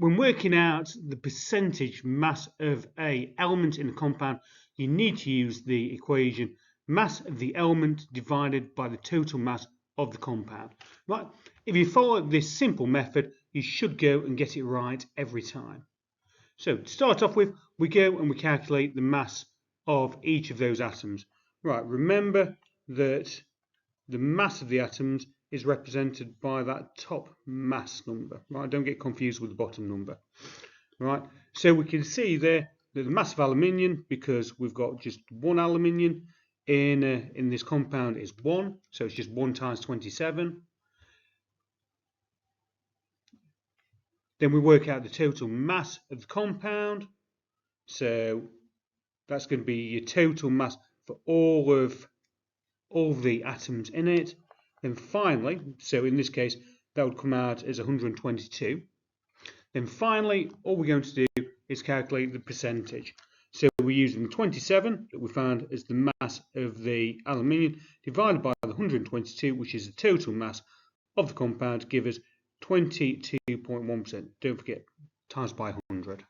when working out the percentage mass of an element in a compound, you need to use the equation mass of the element divided by the total mass of the compound. Right? If you follow this simple method, you should go and get it right every time. So to start off with, we go and we calculate the mass of each of those atoms. Right, remember that the mass of the atoms is represented by that top mass number. Right, don't get confused with the bottom number. Right, so we can see there that the mass of aluminium, because we've got just one aluminium in this compound, is 1, so it's just 1 times 27. Then we work out the total mass of the compound, so that's going to be your total mass for all of the atoms in it. Then finally, so in this case, that would come out as 122. Then finally, all we're going to do is calculate the percentage. So we're using 27 that we found as the mass of the aluminium divided by the 122, which is the total mass of the compound, to give us 22.1%. Don't forget, times by 100.